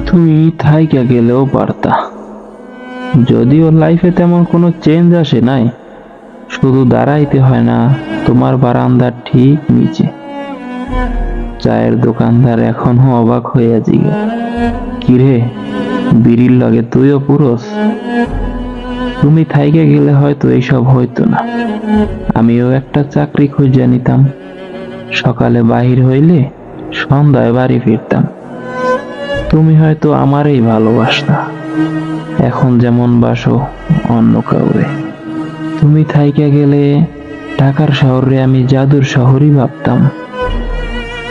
তুমি থাইকা গেলেও পারতা। যদিও লাইফে তেমন কোনো চেঞ্জ আসে নাই, শুধু দাঁড়াইতে হয় না তোমার বারান্দার ঠিক নিচে। চায়ের দোকানদার এখনো অবাক হইয়া জিগে, কিরে, বিড়ির লগে তুইও পুরোস? তুমি থাইকে গেলে হয়তো এইসব হইতো না। আমিও একটা চাকরি খুঁজে নিতাম, সকালে বাহির হইলে সন্ধ্যায় বাড়ি ফিরতাম। তুমি হয়তো আমারই ভালোবাসতা, এখন যেমন বাসো অন্য কাউরে। তুমি থাইকে গেলে ঢাকার শহরে আমি জাদুর শহরই ভাবতাম।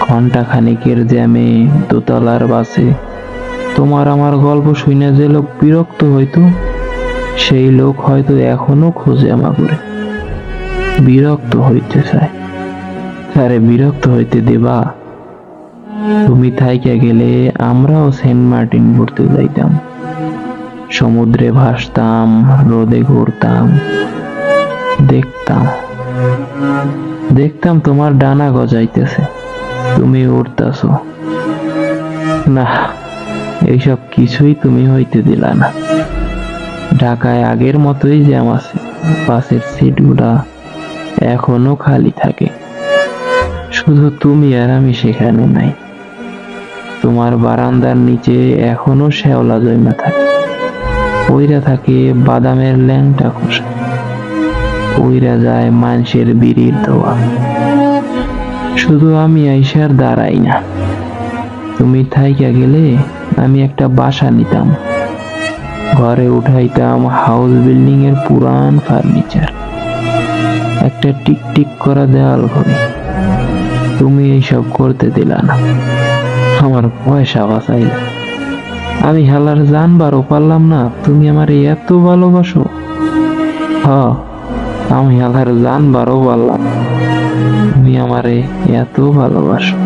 ঘন্টা খানিকের জ্যামে দোতলার বাসে তোমার আমার গল্প শুনে যে লোক বিরক্ত হইতো, সেই লোক হয়তো এখনো খোঁজে আমাকে। বিরক্ত হইতে চায়, আরে বিরক্ত হইতে দেবা? তুমি থাইকে গেলে আমরাও সেন্ট মার্টিন ঘুরতে যাইতাম, সমুদ্রে ভাসতাম, রোদে ঘুরতাম, দেখতাম দেখতাম তোমার ডানা গজাইতেছে, তুমি উড়তাছো। না, এইসব কিছুই তুমি হইতে দিলা না। ঢাকায় আগের মতোই জ্যাম আছে, বাসের সিটগুলা এখনো খালি থাকে, শুধু তুমি আর আমি সেখানে নাই। তোমার বারান্দার নিচে এখনো শ্যাওলা জমা থাকে, পইরা থাকে বাদামের ল্যাংটা খোসা, পইরা যায় মানুষের বিড়ির ধোয়া। শুধু আমি আইসার দাঁড়াই না। তুমি থাইকা গেলে আমি একটা বাসা নিতাম, ঘরে উঠাইতাম হাউস বিল্ডিং এর পুরান ফার্নিচার, একটা টিকটিক করা দেওয়াল ঘরে। তুমি এইসব করতে দিলা না, আমার পয়সা বাঁচাইলা। আমি হালার জানবারও পারলাম না তুমি আমার এত ভালোবাসো। হ, আমি হালার জানবারও পারলাম তুমি আমারে এত ভালোবাসো।